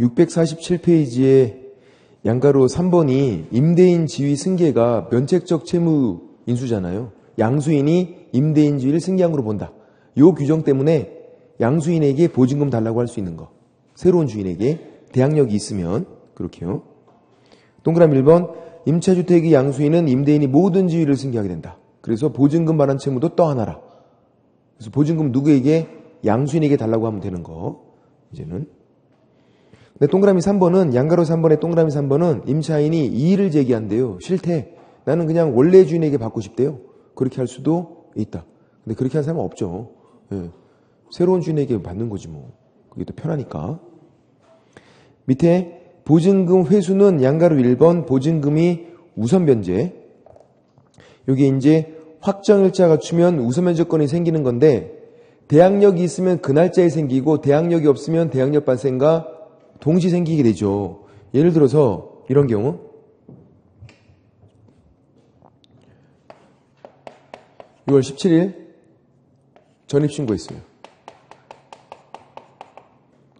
647페이지에 양가로 3번이 임대인 지위 승계가 면책적 채무 인수잖아요. 양수인이 임대인 지위를 승계항으로 본다. 이 규정 때문에 양수인에게 보증금 달라고 할 수 있는 거. 새로운 주인에게 대항력이 있으면 그렇게요. 동그라미 1번 임차주택의 양수인은 임대인이 모든 지위를 승계하게 된다. 그래서 보증금 반환 채무도 떠안아라. 그래서 보증금 누구에게? 양수인에게 달라고 하면 되는 거. 이제는. 근데 동그라미 3번은 양가로 3번의 동그라미 3번은 임차인이 이의를 제기한대요. 싫대. 나는 그냥 원래 주인에게 받고 싶대요. 그렇게 할 수도 있다. 근데 그렇게 하는 사람은 없죠. 예. 새로운 주인에게 받는 거지 뭐. 그게 또 편하니까. 밑에 보증금 회수는 양가로 1번 보증금이 우선 변제. 여기 이제 확정일자 갖추면 우선 변제권이 생기는 건데 대항력이 있으면 그 날짜에 생기고 대항력이 없으면 대항력 발생과 동시 생기게 되죠. 예를 들어서 이런 경우 6월 17일 전입신고했어요.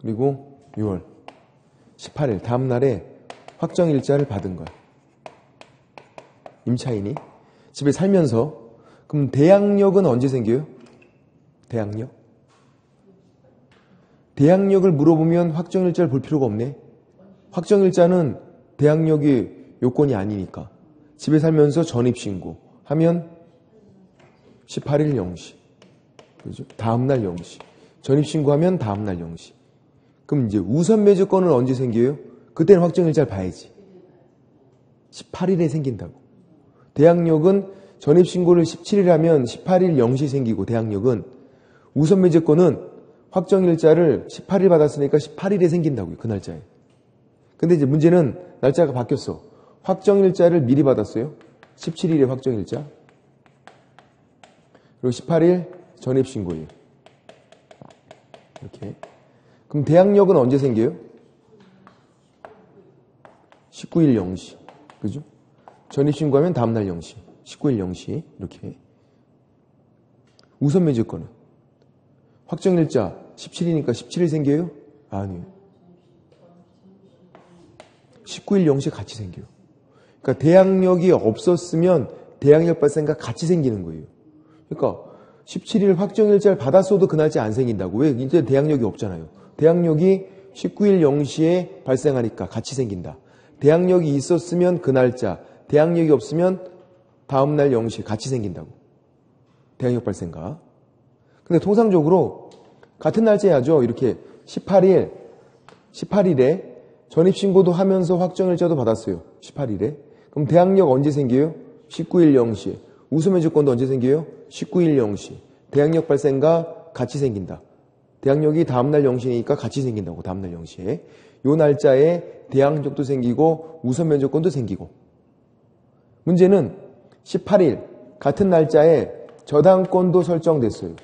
그리고 6월 18일 다음 날에 확정일자를 받은 거야. 임차인이 집에 살면서. 그럼 대항력은 언제 생겨요? 대항력? 대항력을 물어보면 확정일자를 볼 필요가 없네. 확정일자는 대항력이 요건이 아니니까. 집에 살면서 전입신고 하면 18일 0시. 그죠? 다음날 0시. 전입신고하면 다음날 0시. 그럼 이제 우선 매주권은 언제 생겨요? 그때는 확정일자를 봐야지. 18일에 생긴다고. 대항력은 전입신고를 17일 하면 18일 0시 생기고 대항력은 우선 매주권은 확정일자를 18일 받았으니까 18일에 생긴다고요. 그 날짜에. 근데 이제 문제는 날짜가 바뀌었어. 확정일자를 미리 받았어요. 17일에 확정일자. 그리고 18일 전입신고일. 이렇게. 그럼 대항력은 언제 생겨요? 19일 0시. 그죠? 전입신고하면 다음날 0시. 19일 0시. 이렇게. 우선 매주권은 확정일자 17일이니까 17일 생겨요? 아니에요. 19일 0시 같이 생겨요. 그러니까 대항력이 없었으면 대항력 발생과 같이 생기는 거예요. 그러니까 17일 확정일자를 받았어도 그 날짜 안 생긴다고. 왜? 이제 대항력이 없잖아요. 대항력이 19일 0시에 발생하니까 같이 생긴다. 대항력이 있었으면 그 날짜, 대항력이 없으면 다음날 0시 같이 생긴다고. 대항력 발생과. 근데 통상적으로 같은 날짜에 하죠. 이렇게 18일에 전입신고도 하면서 확정일자도 받았어요. 18일에. 그럼 대항력 언제 생겨요? 19일 0시. 우수매주권도 언제 생겨요? 19일 0시. 대항력 발생과 같이 생긴다. 대항력이 다음날 0시니까 같이 생긴다고. 다음날 0시에. 요 날짜에 대항력도 생기고 우선면적권도 생기고. 문제는 18일 같은 날짜에 저당권도 설정됐어요.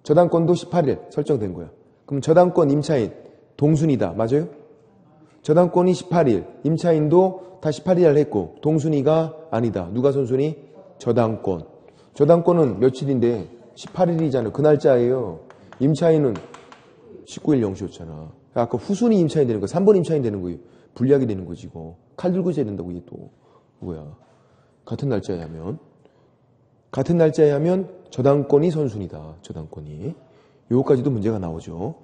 저당권도 18일 설정된 거야. 그럼 저당권 임차인 동순이다. 맞아요? 저당권이 18일, 임차인도 다 18일 했고 동순이가 아니다. 누가 선순위? 저당권. 저당권은 며칠인데 18일이잖아요. 그 날짜예요. 임차인은 19일 0시였잖아. 아까 후순위 임차인 되는 거, 3번 임차인 되는 거예요. 불리하게 되는 거지 이거. 칼 들고 있어야 된다고 이게 또. 뭐야. 같은 날짜에 하면. 같은 날짜에 하면 저당권이 선순위다. 저당권이. 요거까지도 문제가 나오죠.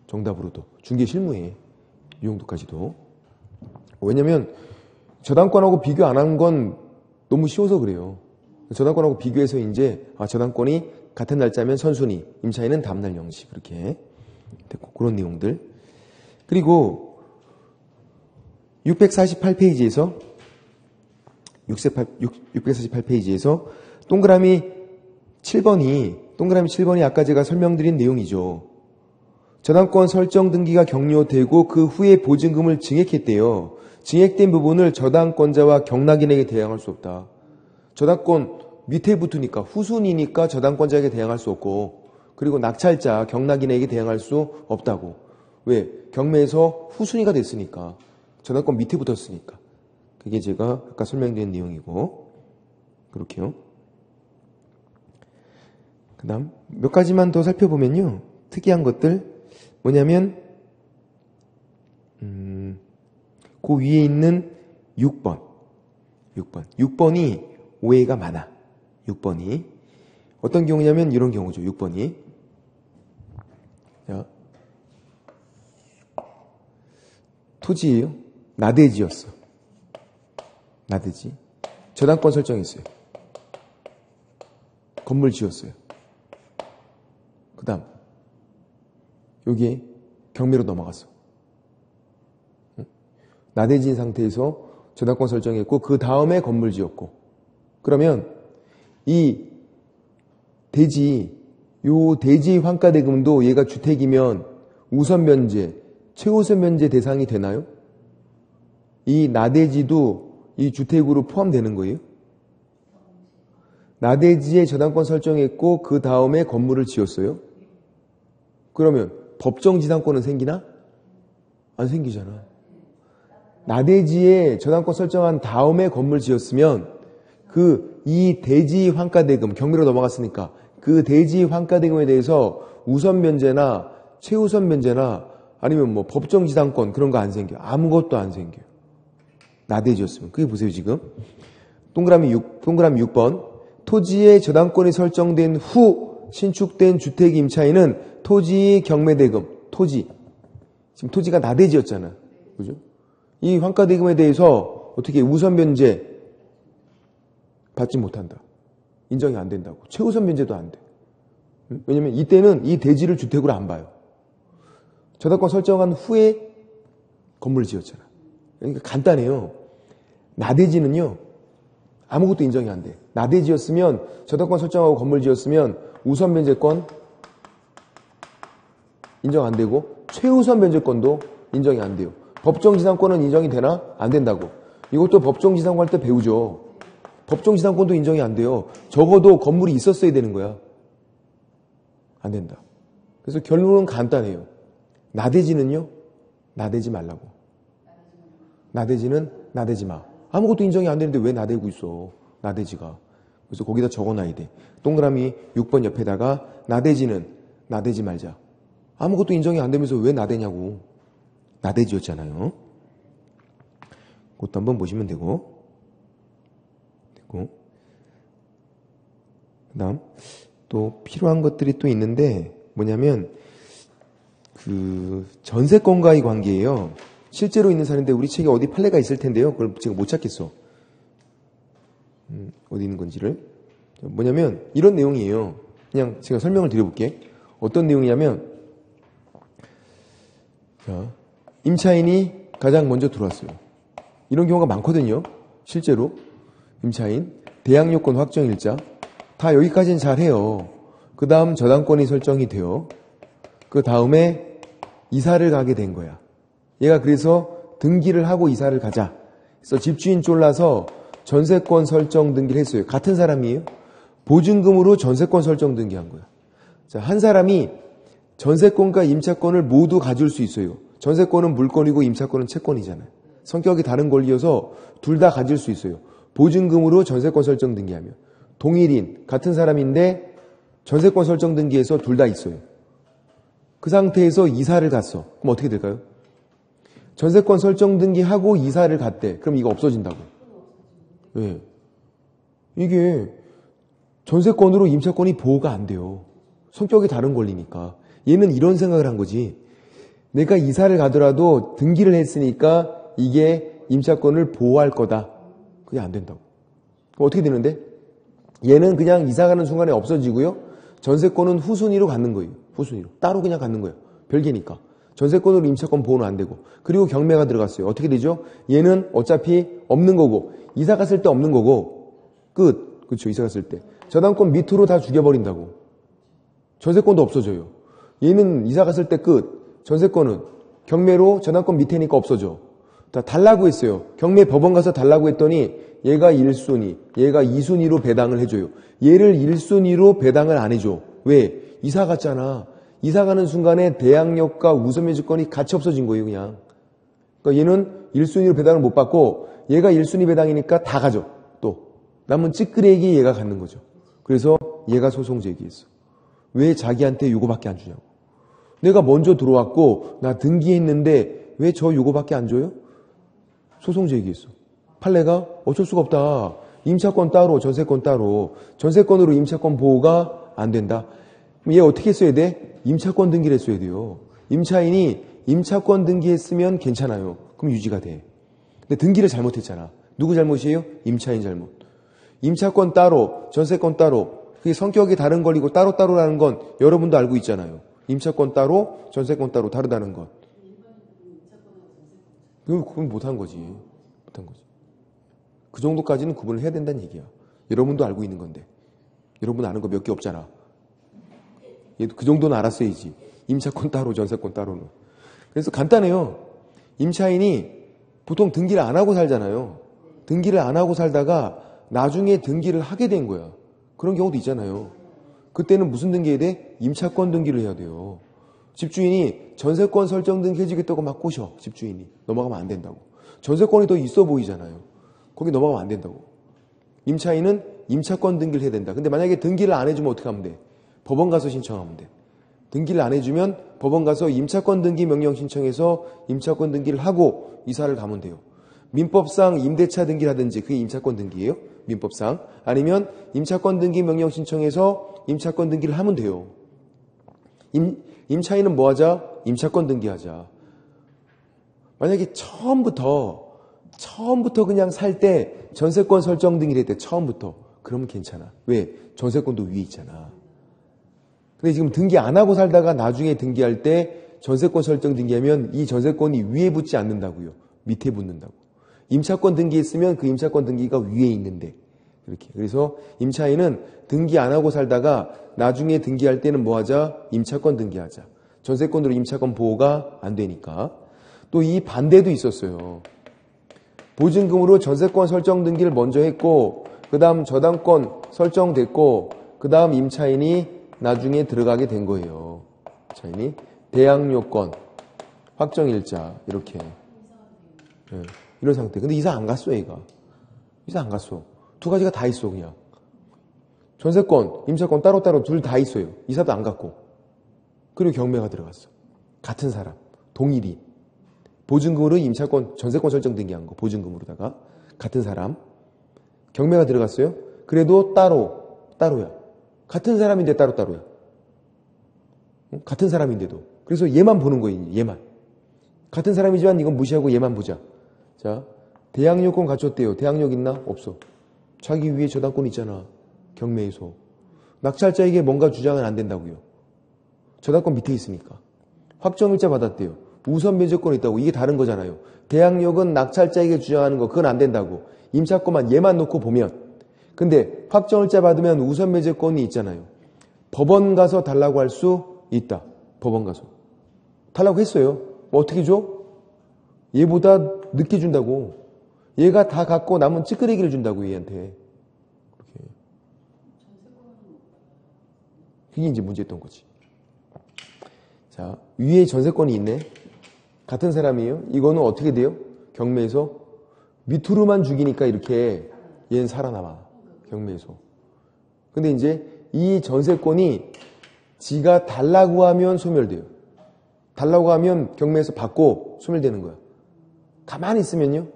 정답으로도. 중개 실무에. 이 정도까지도. 왜냐면 저당권하고 비교 안 한 건 너무 쉬워서 그래요. 저당권하고 비교해서 이제 저당권이 같은 날짜면 선순위, 임차인은 다음날 0시 그렇게 됐고 그런 내용들. 그리고 648페이지에서 동그라미 7번이 아까 제가 설명드린 내용이죠. 저당권 설정 등기가 격려되고 그 후에 보증금을 증액했대요. 증액된 부분을 저당권자와 경락인에게 대항할 수 없다. 저당권 밑에 붙으니까 후순위니까 저당권자에게 대항할 수 없고 그리고 낙찰자 경락인에게 대항할 수 없다고. 왜? 경매에서 후순위가 됐으니까. 저당권 밑에 붙었으니까. 그게 제가 아까 설명드린 내용이고 그렇게요. 그 다음 몇 가지만 더 살펴보면요. 특이한 것들 뭐냐면 그 위에 있는 6번. 6번이 오해가 많아. 6번이. 어떤 경우냐면 이런 경우죠. 6번이. 자, 토지예요. 나대지였어. 나대지. 저당권 설정했어요. 건물 지었어요. 그 다음 여기에 경매로 넘어갔어. 나대지인 상태에서 저당권 설정했고 그 다음에 건물 지었고 그러면 이 대지 요 대지 환가대금도 얘가 주택이면 우선 면제, 최우선 면제 대상이 되나요? 이 나대지도 이 주택으로 포함되는 거예요? 나대지에 저당권 설정했고 그 다음에 건물을 지었어요? 그러면 법정 지상권은 생기나? 안 생기잖아. 나대지에 저당권 설정한 다음에 건물 지었으면 이 대지 환가대금, 경매로 넘어갔으니까 그 대지 환가대금에 대해서 우선 면제나 최우선 면제나 아니면 뭐 법정 지상권 그런 거 안 생겨. 아무것도 안 생겨. 나대지였으면. 그게 보세요, 지금. 동그라미 6번. 토지의 저당권이 설정된 후 신축된 주택 임차인은 토지 경매대금, 토지. 지금 토지가 나대지였잖아. 그죠? 이 환가대금에 대해서 어떻게 우선 면제 받지 못한다. 인정이 안 된다고. 최우선 면제도 안 돼. 왜냐면 이때는 이 대지를 주택으로 안 봐요. 저당권 설정한 후에 건물을 지었잖아. 그러니까 간단해요. 나대지는요. 아무것도 인정이 안 돼. 나대지였으면 저당권 설정하고 건물 지었으면 우선 면제권 인정 안 되고 최우선 면제권도 인정이 안 돼요. 법정지상권은 인정이 되나? 안 된다고. 이것도 법정지상권 할 때 배우죠. 법정지상권도 인정이 안 돼요. 적어도 건물이 있었어야 되는 거야. 안 된다. 그래서 결론은 간단해요. 나대지는요. 나대지 말라고. 나대지는 나대지 마. 아무것도 인정이 안 되는데 왜 나대고 있어. 나대지가. 그래서 거기다 적어놔야 돼. 동그라미 6번 옆에다가 나대지는 나대지 말자. 아무것도 인정이 안 되면서 왜 나대냐고. 나대지였잖아요. 그것도 한번 보시면 되고. 그 다음 또 필요한 것들이 또 있는데 뭐냐면 그 전세권과의 관계예요. 실제로 있는 사례인데 우리 책에 어디 판례가 있을 텐데요. 그걸 제가 못 찾겠어. 어디 있는 건지를. 뭐냐면 이런 내용이에요. 그냥 제가 설명을 드려볼게. 어떤 내용이냐면 자, 임차인이 가장 먼저 들어왔어요. 이런 경우가 많거든요. 실제로 임차인, 대항요건 확정일자 다 여기까지는 잘해요. 그 다음 저당권이 설정이 돼요. 그 다음에 이사를 가게 된 거야. 얘가 그래서 등기를 하고 이사를 가자. 그래서 집주인 쫄라서 전세권 설정 등기를 했어요. 같은 사람이에요. 보증금으로 전세권 설정 등기한 거야. 자, 한 사람이 전세권과 임차권을 모두 가질 수 있어요. 전세권은 물권이고 임차권은 채권이잖아요. 성격이 다른 권리여서 둘 다 가질 수 있어요. 보증금으로 전세권 설정 등기하면. 동일인, 같은 사람인데 전세권 설정 등기해서 둘 다 있어요. 그 상태에서 이사를 갔어. 그럼 어떻게 될까요? 전세권 설정 등기하고 이사를 갔대. 그럼 이거 없어진다고. 왜? 이게 전세권으로 임차권이 보호가 안 돼요. 성격이 다른 권리니까. 얘는 이런 생각을 한 거지. 내가 이사를 가더라도 등기를 했으니까 이게 임차권을 보호할 거다. 그게 안 된다고. 그럼 어떻게 되는데? 얘는 그냥 이사 가는 순간에 없어지고요. 전세권은 후순위로 갖는 거예요. 후순위로. 따로 그냥 갖는 거예요. 별개니까. 전세권으로 임차권 보호는 안 되고. 그리고 경매가 들어갔어요. 어떻게 되죠? 얘는 어차피 없는 거고. 이사 갔을 때 없는 거고. 끝. 그렇죠. 이사 갔을 때. 저당권 밑으로 다 죽여버린다고. 전세권도 없어져요. 얘는 이사 갔을 때 끝. 전세권은 경매로 저당권 밑에니까 없어져. 다 달라고 했어요. 경매 법원 가서 달라고 했더니 얘가 1순위, 얘가 2순위로 배당을 해줘요. 얘를 1순위로 배당을 안 해줘. 왜? 이사 갔잖아. 이사 가는 순간에 대항력과 우선면제권이 같이 없어진 거예요, 그냥. 그러니까 얘는 1순위로 배당을 못 받고 얘가 1순위 배당이니까 다 가져. 또. 남은 찌끄레기 얘가 갖는 거죠. 그래서 얘가 소송 제기했어. 왜 자기한테 요거밖에 안 주냐고. 내가 먼저 들어왔고 나 등기했는데 왜 저 요거밖에 안 줘요? 소송 제기했어. 판례가 어쩔 수가 없다. 임차권 따로, 전세권 따로. 전세권으로 임차권 보호가 안 된다. 얘 어떻게 써야 돼? 임차권 등기를 했어야 돼요. 임차인이 임차권 등기했으면 괜찮아요. 그럼 유지가 돼. 근데 등기를 잘못했잖아. 누구 잘못이에요? 임차인 잘못. 임차권 따로, 전세권 따로. 그게 성격이 다른 걸리고 따로따로라는 건 여러분도 알고 있잖아요. 임차권 따로, 전세권 따로 다르다는 건. 그건 못한 거지. 못한 거지. 그 정도까지는 구분을 해야 된다는 얘기야. 여러분도 알고 있는 건데. 여러분 아는 거 몇 개 없잖아. 얘도 그 정도는 알았어야지. 임차권 따로, 전세권 따로는. 그래서 간단해요. 임차인이 보통 등기를 안 하고 살잖아요. 등기를 안 하고 살다가 나중에 등기를 하게 된 거야. 그런 경우도 있잖아요. 그때는 무슨 등기해야 돼? 임차권 등기를 해야 돼요. 집주인이 전세권 설정 등기 해주겠다고 막 꼬셔. 집주인이. 넘어가면 안 된다고. 전세권이 더 있어 보이잖아요. 거기 넘어가면 안 된다고. 임차인은 임차권 등기를 해야 된다. 근데 만약에 등기를 안 해주면 어떻게 하면 돼? 법원 가서 신청하면 돼. 등기를 안 해주면 법원 가서 임차권 등기 명령 신청해서 임차권 등기를 하고 이사를 가면 돼요. 민법상 임대차 등기를 하든지 그게 임차권 등기예요. 민법상. 아니면 임차권 등기 명령 신청해서 임차권 등기를 하면 돼요. 임차인은 뭐 하자? 임차권 등기하자. 만약에 처음부터 그냥 살 때 전세권 설정 등기를 했대. 처음부터. 그러면 괜찮아. 왜? 전세권도 위에 있잖아. 근데 지금 등기 안 하고 살다가 나중에 등기할 때 전세권 설정 등기하면 이 전세권이 위에 붙지 않는다고요. 밑에 붙는다고. 임차권 등기했으면 그 임차권 등기가 위에 있는데. 이렇게. 그래서 임차인은 등기 안 하고 살다가 나중에 등기할 때는 뭐 하자? 임차권 등기하자. 전세권으로 임차권 보호가 안 되니까. 또 이 반대도 있었어요. 보증금으로 전세권 설정 등기를 먼저 했고 그 다음 저당권 설정됐고 그 다음 임차인이 나중에 들어가게 된 거예요. 임차인이 대항요건, 확정일자 이렇게. 네, 이런 상태. 근데 이사 안 갔어 얘가. 이사 안 갔어. 두 가지가 다 있어 그냥. 전세권, 임차권 따로따로 둘 다 있어요. 이사도 안 갔고. 그리고 경매가 들어갔어. 같은 사람. 동일이. 보증금으로 임차권, 전세권 설정 등기한 거. 보증금으로다가. 같은 사람. 경매가 들어갔어요. 그래도 따로야. 같은 사람인데 따로야. 같은 사람인데도. 그래서 얘만 보는 거예요. 얘만. 같은 사람이지만 이건 무시하고 얘만 보자. 자, 대항요건 갖췄대요. 대항력 있나? 없어. 자기 위에 저당권 있잖아. 경매에서. 낙찰자에게 뭔가 주장은 안 된다고요. 저당권 밑에 있으니까. 확정일자 받았대요. 우선 면제권 있다고. 이게 다른 거잖아요. 대항력은 낙찰자에게 주장하는 거 그건 안 된다고. 임차권만 얘만 놓고 보면. 근데 확정일자 받으면 우선 면제권이 있잖아요. 법원 가서 달라고 할 수 있다. 법원 가서. 달라고 했어요. 뭐 어떻게 줘? 얘보다 늦게 준다고. 얘가 다 갖고 남은 찌끄레기를 준다고 얘한테. 그렇게. 그게 이제 문제였던 거지. 자, 위에 전세권이 있네. 같은 사람이에요. 이거는 어떻게 돼요? 경매에서 밑으로만 죽이니까 이렇게 얘는 살아남아. 경매에서. 근데 이제 이 전세권이 지가 달라고 하면 소멸돼요. 달라고 하면 경매에서 받고 소멸되는 거야. 가만히 있으면요.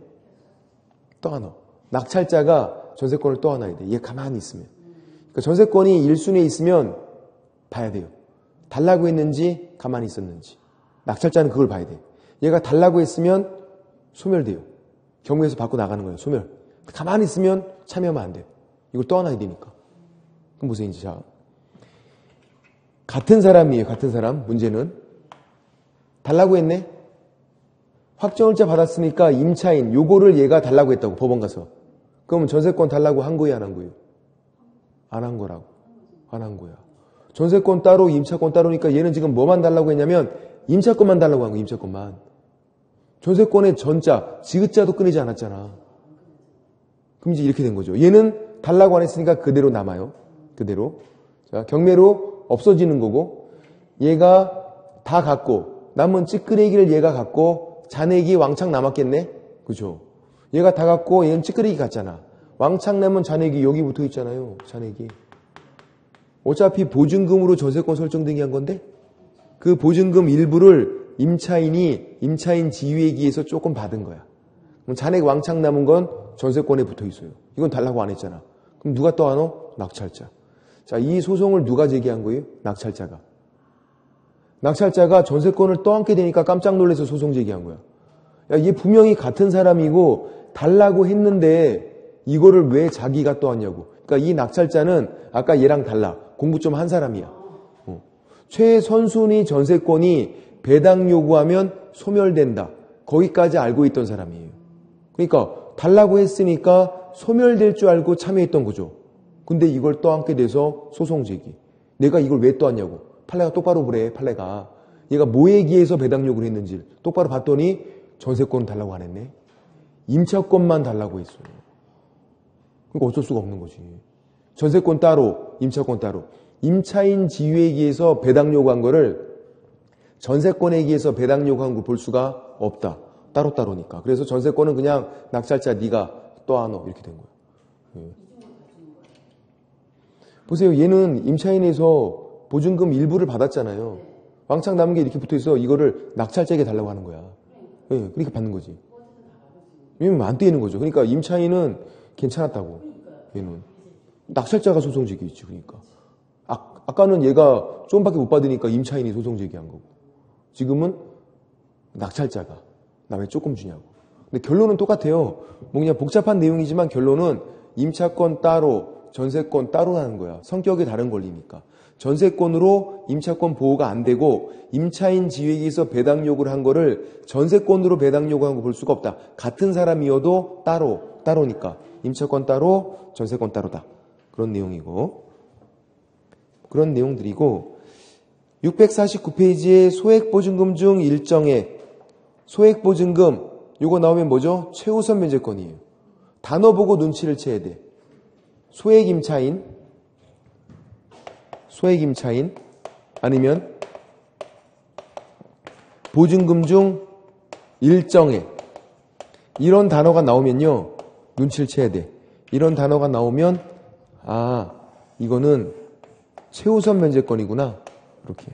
떠안아. 낙찰자가 전세권을 떠안아야 돼. 얘 가만히 있으면. 그러니까 전세권이 1순위에 있으면 봐야 돼요. 달라고 했는지 가만히 있었는지. 낙찰자는 그걸 봐야 돼. 얘가 달라고 했으면 소멸돼요. 경매에서 받고 나가는 거예요. 소멸. 가만히 있으면 참여하면 안 돼요. 이걸 떠안아야 되니까. 그럼 보세요. 이제 자, 같은 사람이에요. 같은 사람. 문제는 달라고 했네. 확정일자 받았으니까 임차인 요거를 얘가 달라고 했다고 법원 가서. 그러면 전세권 달라고 한 거예요? 안 한 거예요? 안 한 거라고. 안 한 거야. 전세권 따로 임차권 따로니까 얘는 지금 뭐만 달라고 했냐면 임차권만 달라고 한 거야. 임차권만. 전세권의 전자, 지읒자도 끊이지 않았잖아. 그럼 이제 이렇게 된 거죠. 얘는 달라고 안 했으니까 그대로 남아요. 그대로. 자, 경매로 없어지는 거고 얘가 다 갖고 남은 찌끄레기를 얘가 갖고 잔액이 왕창 남았겠네? 그죠? 얘가 다 갖고 얘는 찌끄레기 같잖아. 왕창 남은 잔액이 여기 붙어 있잖아요. 잔액이. 어차피 보증금으로 전세권 설정 등기한 건데 그 보증금 일부를 임차인 지위에 의해서 조금 받은 거야. 그럼 잔액 왕창 남은 건 전세권에 붙어 있어요. 이건 달라고 안 했잖아. 그럼 누가 떠안어? 낙찰자. 자, 이 소송을 누가 제기한 거예요? 낙찰자가. 낙찰자가 전세권을 떠안게 되니까 깜짝 놀라서 소송 제기한 거야. 야, 얘 분명히 같은 사람이고 달라고 했는데 이거를 왜 자기가 떠안냐고. 그러니까 이 낙찰자는 아까 얘랑 달라. 공부 좀 한 사람이야. 최선순위 전세권이 배당 요구하면 소멸된다. 거기까지 알고 있던 사람이에요. 그러니까 달라고 했으니까 소멸될 줄 알고 참여했던 거죠. 근데 이걸 떠안게 돼서 소송 제기. 내가 이걸 왜 떠안냐고. 판례가 똑바로 보래. 판례가. 얘가 뭐에 기해서 배당 요구를 했는지 똑바로 봤더니 전세권은 달라고 안 했네. 임차권만 달라고 했어요. 그러니까 어쩔 수가 없는 거지. 전세권 따로, 임차권 따로. 임차인 지위에 의해서 배당 요구한 거를 전세권에 의해서 배당 요구한 거 볼 수가 없다. 따로따로니까. 그래서 전세권은 그냥 낙찰자 네가 떠안어 이렇게 된 거예요. 예. 보세요. 얘는 임차인에서 보증금 일부를 받았잖아요. 왕창 남은 게 이렇게 붙어있어. 이거를 낙찰자에게 달라고 하는 거야. 예, 그러니까 받는 거지. 왜냐면 안 떼이는 거죠. 그러니까 임차인은 괜찮았다고. 얘는. 낙찰자가 소송 제기했지. 그러니까. 아까는 얘가 조금밖에 못 받으니까 임차인이 소송 제기한 거고. 지금은 낙찰자가 나 왜 조금 주냐고. 근데 결론은 똑같아요. 뭐 그냥 복잡한 내용이지만 결론은 임차권 따로, 전세권 따로 하는 거야. 성격이 다른 권리니까. 전세권으로 임차권 보호가 안 되고 임차인 지위에 의해서 배당 요구를 한 거를 전세권으로 배당 요구한 거 볼 수가 없다. 같은 사람이어도 따로니까. 임차권 따로, 전세권 따로다. 그런 내용이고. 그런 내용들이고 649페이지에 소액보증금 중 일정액 소액보증금 요거 나오면 뭐죠? 최우선 면제권이에요. 단어 보고 눈치를 채야 돼. 소액임차인 아니면 보증금 중 일정액 이런 단어가 나오면요. 눈치를 채야 돼. 이런 단어가 나오면 이거는 최우선 면제권이구나. 이렇게.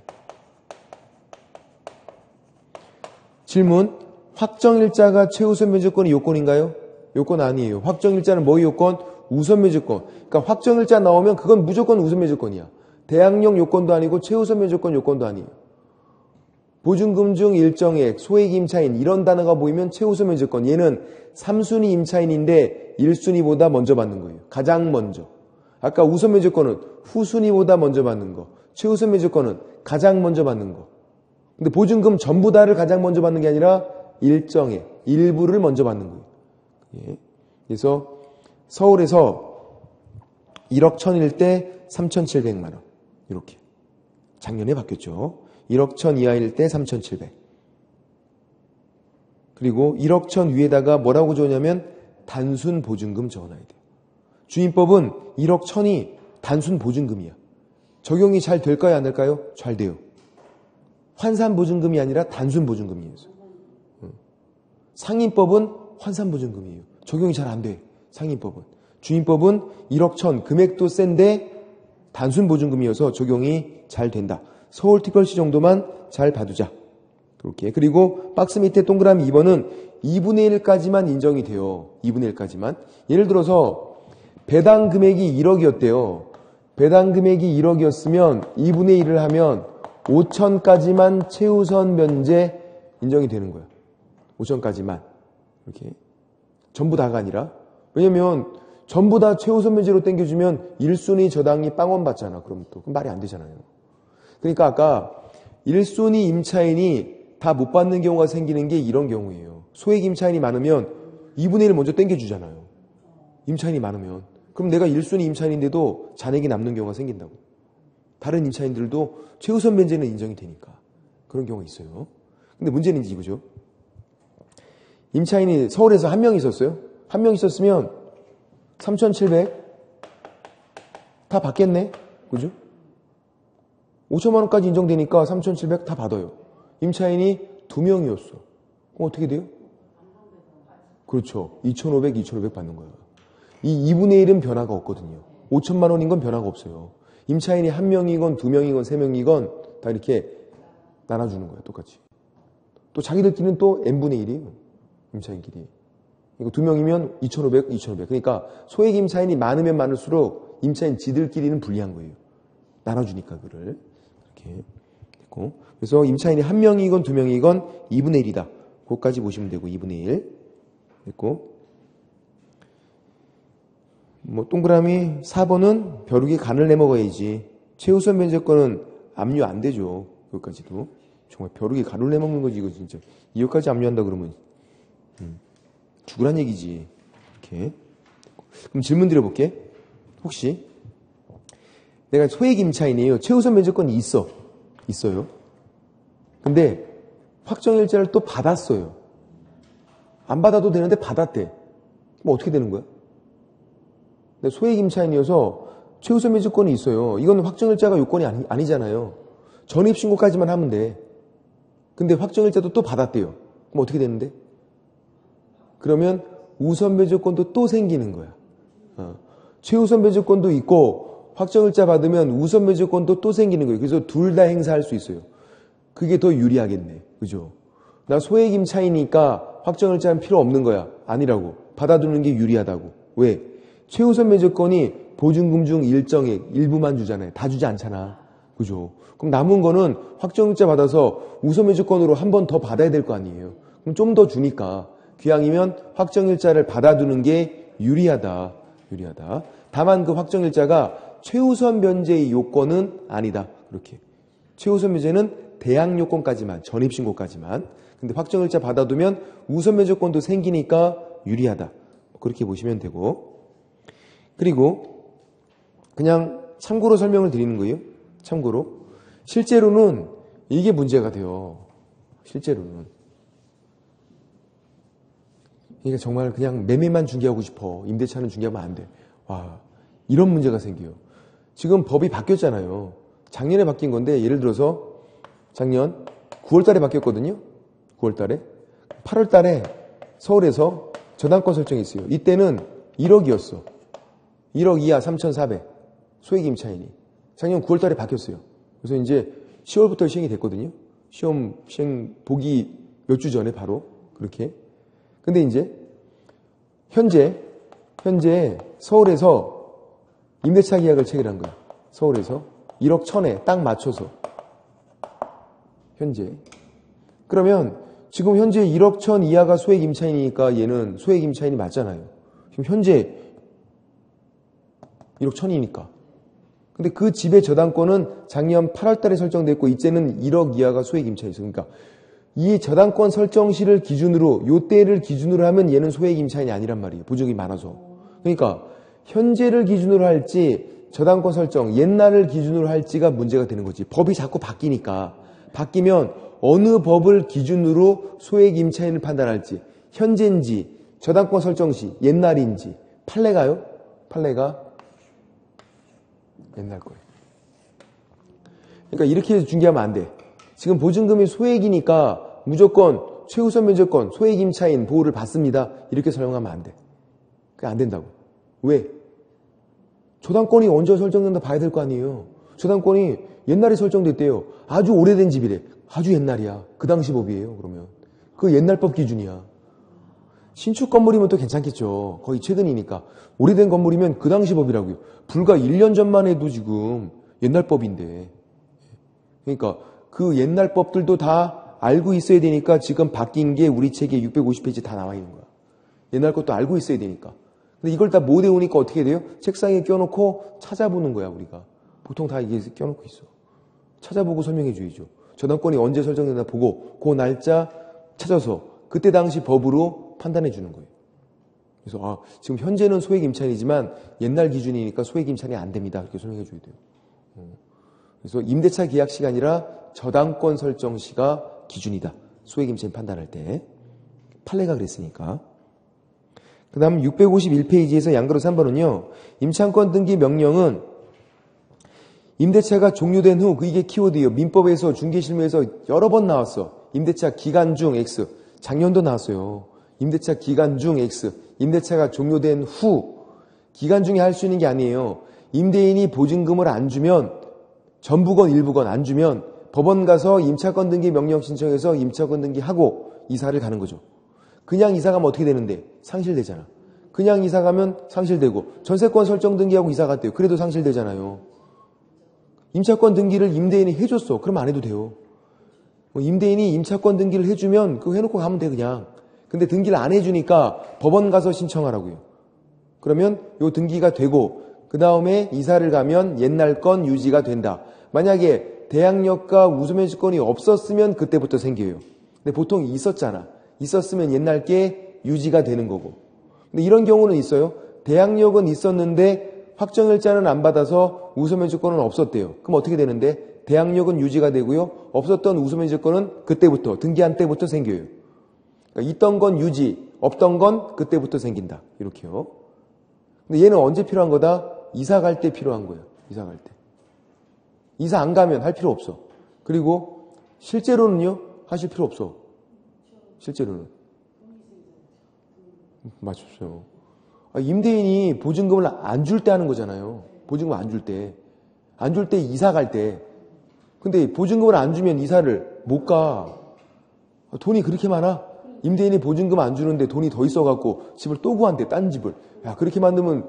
질문. 확정일자가 최우선 면제권이 요건인가요? 요건 아니에요. 확정일자는 뭐의 요건? 우선 면제권. 그러니까 확정일자 나오면 그건 무조건 우선 면제권이야. 대항력 요건도 아니고 최우선 면제권 요건도 아니에요. 보증금 중 일정액, 소액 임차인 이런 단어가 보이면 최우선 면제권. 얘는 3순위 임차인인데 1순위보다 먼저 받는 거예요. 가장 먼저. 아까 우선 면제권은 후순위보다 먼저 받는 거. 최우선 면제권은 가장 먼저 받는 거. 근데 보증금 전부 다를 가장 먼저 받는 게 아니라 일정액, 일부를 먼저 받는 거예요. 예. 그래서 서울에서 1억 1000일 때 3,700만 원. 이렇게. 작년에 바뀌었죠. 1억 1000 이하일 때 3,700. 그리고 1억 1000 위에다가 뭐라고 적냐면 단순 보증금 적어놔야 돼요. 주임법은 1억 1000이 단순 보증금이야. 적용이 잘 될까요? 안 될까요? 잘 돼요. 환산 보증금이 아니라 단순 보증금이에요. 상인법은 환산 보증금이에요. 적용이 잘 안 돼. 상인법은. 주임법은 1억 1000 금액도 센데 단순 보증금이어서 적용이 잘 된다. 서울특별시 정도만 잘 봐두자. 그렇게. 그리고 박스 밑에 동그라미 2번은 2분의 1까지만 인정이 돼요. 2분의 1까지만. 예를 들어서 배당 금액이 1억이었대요. 배당 금액이 1억이었으면 2분의 1을 하면 5천까지만 최우선 면제 인정이 되는 거예요. 5천까지만. 이렇게. 전부 다가 아니라. 왜냐면 전부 다 최우선 면제로 땡겨주면 1순위 저당이 빵원 받잖아. 그럼 또. 그럼 말이 안 되잖아요. 그러니까 아까 1순위 임차인이 다 못 받는 경우가 생기는 게 이런 경우예요. 소액 임차인이 많으면 2분의 1을 먼저 땡겨주잖아요. 임차인이 많으면. 그럼 내가 1순위 임차인인데도 잔액이 남는 경우가 생긴다고. 다른 임차인들도 최우선 면제는 인정이 되니까. 그런 경우가 있어요. 근데 문제는 이거죠. 임차인이 서울에서 한 명 있었어요. 한 명 있었으면 3,700 다 받겠네. 그죠? 5천만 원까지 인정되니까 3,700 다 받아요. 임차인이 2명이었어. 그럼 어떻게 돼요? 그렇죠. 2,500, 2,500 받는 거예요. 이 2분의 1은 변화가 없거든요. 5천만 원인 건 변화가 없어요. 임차인이 1명이건 2명이건 3명이건 다 이렇게 나눠주는 거예요. 똑같이. 또 자기들끼리는 또 n분의 1이에요. 임차인끼리. 이거 2명이면 2,500, 2,500. 그러니까 소액 임차인이 많으면 많을수록 임차인 지들끼리는 불리한 거예요. 나눠주니까 그를. 이렇게 됐고. 그래서 임차인이 1명이건 2명이건 2분의 1이다. 그것까지 보시면 되고 2분의 1 됐고. 뭐 동그라미 4번은 벼룩이 간을 내먹어야지. 최우선 면제권은 압류 안 되죠. 그것까지도. 정말 벼룩이 간을 내먹는 거지 이거 진짜. 이거까지 압류한다 그러면 죽으란 얘기지. 이렇게. 그럼 질문 드려볼게. 혹시 내가 소액 임차인이에요. 최우선 면제권이 있어요. 근데 확정일자를 또 받았어요. 안 받아도 되는데 받았대. 그럼 어떻게 되는 거야? 소액 임차인이어서 최우선 면제권이 있어요. 이건 확정일자가 요건이 아니잖아요. 전입신고까지만 하면 돼. 근데 확정일자도 또 받았대요. 그럼 어떻게 되는데? 그러면 우선 면제권도 또 생기는 거야. 최우선 면제권도 있고 확정일자 받으면 우선 면제권도 또 생기는 거예요. 그래서 둘 다 행사할 수 있어요. 그게 더 유리하겠네. 그죠? 나 소액 임차이니까 확정일자는 필요 없는 거야. 아니라고. 받아두는 게 유리하다고. 왜? 최우선 면제권이 보증금 중 일정액 일부만 주잖아요. 다 주지 않잖아. 그죠? 그럼 남은 거는 확정일자 받아서 우선 면제권으로 한 번 더 받아야 될 거 아니에요. 그럼 좀 더 주니까 기왕이면 확정일자를 받아두는 게 유리하다. 다만 그 확정일자가 최우선 면제의 요건은 아니다. 그렇게. 최우선 면제는 대항 요건까지만, 전입신고까지만. 근데 확정일자 받아두면 우선 면제권도 생기니까 유리하다. 그렇게 보시면 되고. 그리고 그냥 참고로 설명을 드리는 거예요. 참고로. 실제로는 이게 문제가 돼요. 실제로는. 그러니까 정말 그냥 매매만 중개하고 싶어. 임대차는 중개하면 안 돼. 와, 이런 문제가 생겨요. 지금 법이 바뀌었잖아요. 작년에 바뀐 건데 예를 들어서 작년 9월 달에 바뀌었거든요. 9월 달에. 8월 달에 서울에서 저당권 설정이 있어요. 이때는 1억이었어. 1억 이하 3,400. 소액 임차인이. 작년 9월 달에 바뀌었어요. 그래서 이제 10월부터 시행이 됐거든요. 시험 시행 보기 몇 주 전에 바로 그렇게. 근데 이제 현재 서울에서 임대차 계약을 체결한 거야. 서울에서 1억 1,000에 딱 맞춰서. 현재. 그러면 지금 현재 1억 1,000 이하가 소액 임차인이니까 얘는 소액 임차인이 맞잖아요. 지금 현재 1억 1,000이니까. 근데 그 집의 저당권은 작년 8월 달에 설정됐고 이제는 1억 이하가 소액 임차인이었어요. 그러니까 이 저당권 설정시를 기준으로 요때를 기준으로 하면 얘는 소액 임차인이 아니란 말이에요. 보증이 많아서. 그러니까 현재를 기준으로 할지 저당권 설정 옛날을 기준으로 할지가 문제가 되는 거지. 법이 자꾸 바뀌니까. 바뀌면 어느 법을 기준으로 소액 임차인을 판단할지 현재인지 저당권 설정 시 옛날인지 판례가요? 판례가 옛날 거예요. 그러니까 이렇게 중개하면 안 돼. 지금 보증금이 소액이니까 무조건 최우선 면제권 소액 임차인 보호를 받습니다. 이렇게 설명하면 안 돼. 그게 안 된다고. 왜? 저당권이 언제 설정된다 봐야 될 거 아니에요. 저당권이 옛날에 설정됐대요. 아주 오래된 집이래. 아주 옛날이야. 그 당시 법이에요. 그러면 그 옛날 법 기준이야. 신축 건물이면 또 괜찮겠죠. 거의 최근이니까. 오래된 건물이면 그 당시 법이라고요. 불과 1년 전만 해도 지금 옛날 법인데. 그러니까 그 옛날 법들도 다 알고 있어야 되니까 지금 바뀐 게 우리 책에 650페이지 다 나와 있는 거야. 옛날 것도 알고 있어야 되니까. 근데 이걸 다 못 외우니까 어떻게 돼요? 책상에 껴놓고 찾아보는 거야, 우리가. 보통 다 이게 껴놓고 있어. 찾아보고 설명해 줘야죠. 저당권이 언제 설정됐나 보고 그 날짜 찾아서 그때 당시 법으로 판단해 주는 거예요. 그래서 지금 현재는 소액 임차인이지만 옛날 기준이니까 소액 임차인이 안 됩니다. 이렇게 설명해 줘야 돼요. 그래서 임대차 계약 시간이라 저당권 설정 시가 기준이다. 소액 임차인 판단할 때. 판례가 그랬으니까. 그 다음 651페이지에서 양가로 3번은요. 임차권 등기 명령은 임대차가 종료된 후, 이게 키워드예요. 민법에서 중개실무에서 여러 번 나왔어. 임대차 기간 중 X. 작년도 나왔어요. 임대차 기간 중 X. 임대차가 종료된 후. 기간 중에 할 수 있는 게 아니에요. 임대인이 보증금을 안 주면, 전부건 일부건 안 주면 법원 가서 임차권 등기 명령 신청해서 임차권 등기하고 이사를 가는 거죠. 그냥 이사 가면 어떻게 되는데? 상실되잖아. 그냥 이사 가면 상실되고 전세권 설정 등기하고 이사 갔대요. 그래도 상실되잖아요. 임차권 등기를 임대인이 해줬어. 그럼 안 해도 돼요. 임대인이 임차권 등기를 해주면 그거 해놓고 가면 돼 그냥. 근데 등기를 안 해주니까 법원 가서 신청하라고요. 그러면 요 등기가 되고 그 다음에 이사를 가면 옛날 건 유지가 된다. 만약에 대항력과 우수면시권이 없었으면 그때부터 생겨요. 근데 보통 있었잖아. 있었으면 옛날 게 유지가 되는 거고. 근데 이런 경우는 있어요. 대항력은 있었는데 확정일자는 안 받아서 우수면시권은 없었대요. 그럼 어떻게 되는데? 대항력은 유지가 되고요. 없었던 우수면시권은 그때부터 등기한 때부터 생겨요. 그러니까 있던 건 유지, 없던 건 그때부터 생긴다. 이렇게요. 근데 얘는 언제 필요한 거다? 이사 갈 때 필요한 거예요. 이사 갈 때. 이사 안 가면 할 필요 없어. 그리고 실제로는요. 하실 필요 없어. 실제로는. 맞췄어요. 임대인이 보증금을 안 줄 때 하는 거잖아요. 보증금 안 줄 때. 안 줄 때 이사 갈 때. 근데 보증금을 안 주면 이사를 못 가. 돈이 그렇게 많아? 임대인이 보증금 안 주는데 돈이 더 있어갖고 집을 또 구한대. 딴 집을. 야 그렇게 만들면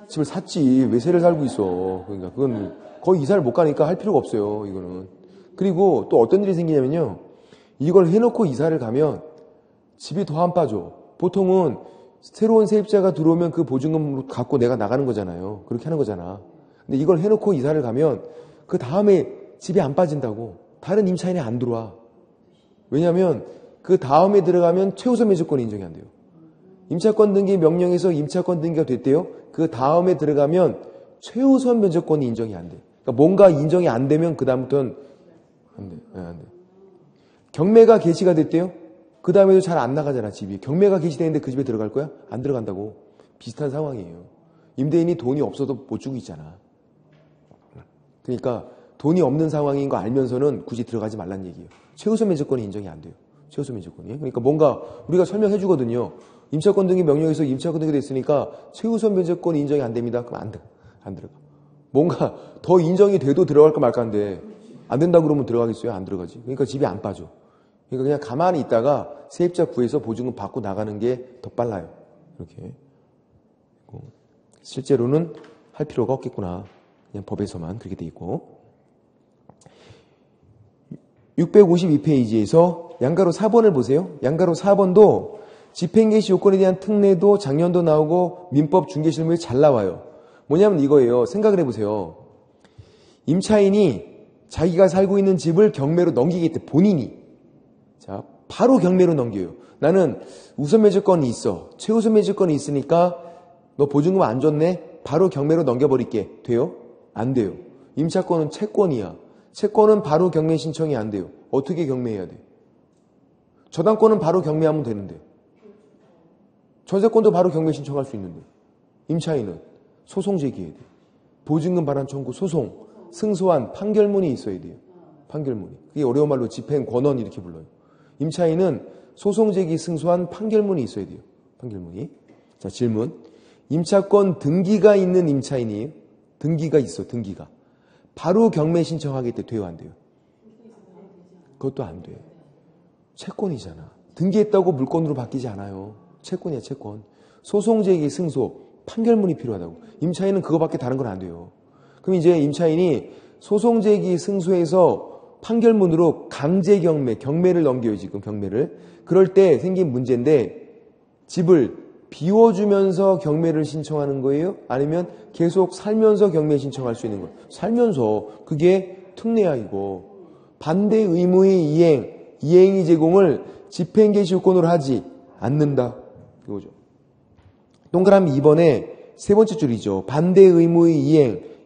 집을 샀지. 외세를 살고 있어. 그러니까 그건 거의 이사를 못 가니까 할 필요가 없어요. 이거는. 그리고 또 어떤 일이 생기냐면요. 이걸 해놓고 이사를 가면 집이 더 안 빠져. 보통은 새로운 세입자가 들어오면 그 보증금으로 갖고 내가 나가는 거잖아요. 그렇게 하는 거잖아. 근데 이걸 해놓고 이사를 가면 그 다음에 집이 안 빠진다고. 다른 임차인이 안 들어와. 왜냐하면 그 다음에 들어가면 최우선 면적권이 인정이 안 돼요. 임차권 등기 명령에서 임차권 등기가 됐대요. 그 다음에 들어가면 최우선 면적권이 인정이 안 돼. 그러니까 뭔가 인정이 안 되면 그 다음부터는 안 돼. 안 돼. 경매가 개시가 됐대요. 그 다음에도 잘 안 나가잖아 집이. 경매가 개시되는데 그 집에 들어갈 거야? 안 들어간다고. 비슷한 상황이에요. 임대인이 돈이 없어도 못 주고 있잖아. 그러니까 돈이 없는 상황인 거 알면서는 굳이 들어가지 말란 얘기예요. 최우선 면적권이 인정이 안 돼요. 최우선 면적권이. 그러니까 뭔가 우리가 설명해 주거든요. 임차권 등기 명령에서 임차권 등기 됐으니까 최우선 면적권이 인정이 안 됩니다. 그럼 안 들어가. 뭔가 더 인정이 돼도 들어갈까 말까인데 안 된다 그러면 들어가겠어요? 안 들어가지. 그러니까 집이 안 빠져. 그러니까 그냥 가만히 있다가 세입자 구해서 보증금 받고 나가는 게 더 빨라요. 이렇게. 실제로는 할 필요가 없겠구나. 그냥 법에서만 그렇게 돼 있고. 652페이지에서 양가로 4번을 보세요. 양가로 4번도 집행개시 요건에 대한 특례도 작년도 나오고 민법 중개실무에 잘 나와요. 뭐냐면 이거예요. 생각을 해보세요. 임차인이 자기가 살고 있는 집을 경매로 넘기겠대. 본인이. 자, 바로 경매로 넘겨요. 나는 우선 매주권이 있어. 최우선 매주권이 있으니까 너 보증금 안 줬네? 바로 경매로 넘겨버릴게. 돼요? 안 돼요. 임차권은 채권이야. 채권은 바로 경매 신청이 안 돼요. 어떻게 경매해야 돼? 저당권은 바로 경매하면 되는데. 전세권도 바로 경매 신청할 수 있는데. 임차인은 소송 제기해야 돼. 보증금 반환 청구, 소송, 승소한 판결문이 있어야 돼요. 판결문이. 그게 어려운 말로 집행 권원 이렇게 불러요. 임차인은 소송 제기 승소한 판결문이 있어야 돼요. 판결문이. 자, 질문. 임차권 등기가 있는 임차인이에요. 등기가 있어, 등기가. 바로 경매 신청하기 때 돼요, 안 돼요? 그것도 안 돼. 채권이잖아. 등기했다고 물권으로 바뀌지 않아요. 채권이야, 채권. 소송 제기 승소, 판결문이 필요하다고. 임차인은 그거밖에 다른 건 안 돼요. 그럼 이제 임차인이 소송 제기 승소해서 판결문으로 강제 경매를 넘겨요, 지금 경매를. 그럴 때 생긴 문제인데 집을 비워주면서 경매를 신청하는 거예요? 아니면 계속 살면서 경매 신청할 수 있는 거예요? 살면서. 그게 특례야, 이거. 반대 의무의 이행이 제공을 집행개시 요건으로 하지 않는다. 이거죠. 동그라미 2번에 세 번째 줄이죠. 반대 의무의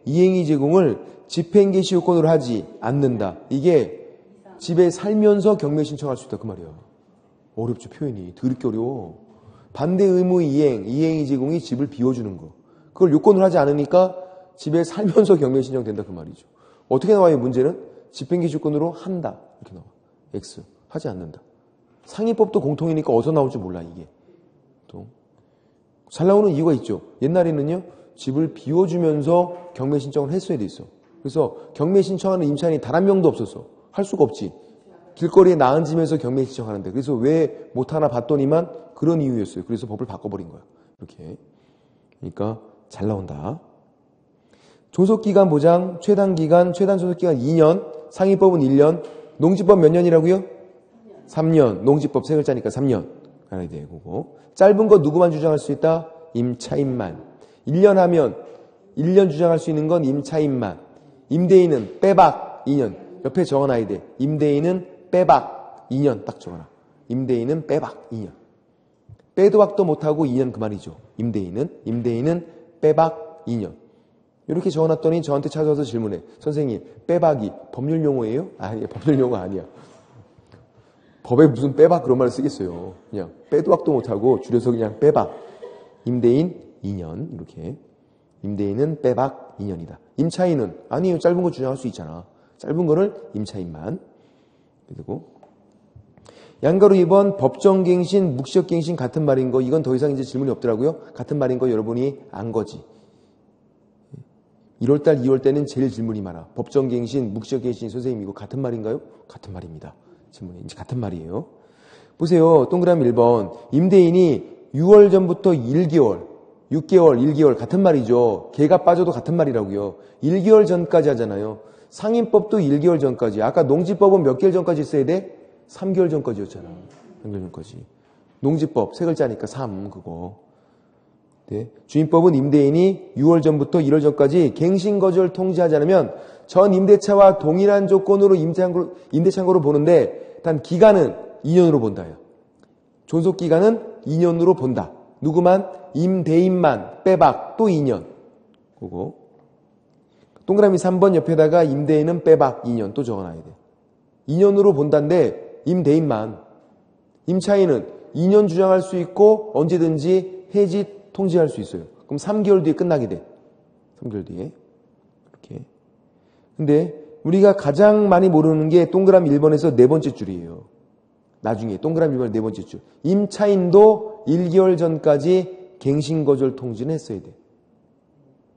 이행이 제공을 집행개시 요건으로 하지 않는다. 이게 집에 살면서 경매 신청할 수 있다. 그 말이야. 어렵죠, 표현이. 더럽게 어려워. 반대 의무의 이행이 제공이 집을 비워주는 거. 그걸 요건으로 하지 않으니까 집에 살면서 경매 신청된다. 그 말이죠. 어떻게 나와요, 문제는? 집행개시 요건으로 한다. 이렇게 나와. X. 하지 않는다. 상위법도 공통이니까 어디서 나올지 몰라, 이게. 또. 잘 나오는 이유가 있죠. 옛날에는요, 집을 비워주면서 경매 신청을 했어야 돼 있어. 그래서 경매 신청하는 임차인이 단 한 명도 없었어. 할 수가 없지. 길거리에 나앉으면서 경매 신청하는데 그래서 왜 못하나 봤더니만 그런 이유였어요. 그래서 법을 바꿔버린 거야. 이렇게. 그러니까 잘 나온다. 존속기간 보장, 최단기간, 최단 존속기간 2년, 상위법은 1년, 농지법 몇 년이라고요? 3년. 농지법 세 글자니까 3년. 알아야 돼, 그거. 짧은 거 누구만 주장할 수 있다? 임차인만. 1년 하면 1년 주장할 수 있는 건 임차인만. 임대인은 빼박 2년. 옆에 적어놔야 돼. 임대인은 빼박 2년 딱 적어놔. 임대인은 빼박 2년. 빼도 박도 못하고 2년 그 말이죠. 임대인은 빼박 2년. 이렇게 적어놨더니 저한테 찾아와서 질문해. 선생님, 빼박이 법률 용어예요? 아니, 법률 용어 아니야. 법에 무슨 빼박 그런 말을 쓰겠어요. 그냥 빼도 박도 못하고 줄여서 그냥 빼박. 임대인 2년 이렇게. 임대인은 빼박 2년이다. 임차인은 아니에요. 짧은 거 주장할 수 있잖아. 짧은 거를 임차인만. 그리고 양가로 2번 법정갱신, 묵시적갱신 같은 말인 거. 이건 더 이상 이제 질문이 없더라고요. 같은 말인 거 여러분이 안 거지. 1월달, 2월때는 제일 질문이 많아. 법정갱신, 묵시적갱신 선생님 이거 같은 말인가요? 같은 말입니다. 질문이 이제 같은 말이에요. 보세요. 동그라미 1번. 임대인이 6월 전부터 1개월, 6개월, 1개월 같은 말이죠. 개가 빠져도 같은 말이라고요. 1개월 전까지 하잖아요. 상인법도 1개월 전까지. 아까 농지법은 몇 개월 전까지 있어야 돼? 3개월 전까지였잖아. 3개월 전까지. 농지법 세 글자니까 3 그거. 네. 주임법은 임대인이 6월 전부터 1월 전까지 갱신거주를 통지하지 않으면 전 임대차와 동일한 조건으로 임대창고로 보는데 단 기간은 2년으로 본다요. 존속기간은 2년으로 본다. 누구만? 임대인만 빼박 또 2년. 그거. 동그라미 3번 옆에다가 임대인은 빼박 2년 또 적어놔야 돼. 2년으로 본다인데 임대인만. 임차인은 2년 주장할 수 있고 언제든지 해지 통지할 수 있어요. 그럼 3개월 뒤에 끝나게 돼. 3개월 뒤에. 이렇게. 근데 우리가 가장 많이 모르는 게 동그라미 1번에서 네 번째 줄이에요. 나중에 동그라미 1번 네 번째 줄. 임차인도 1개월 전까지 갱신거절 통지는 했어야 돼.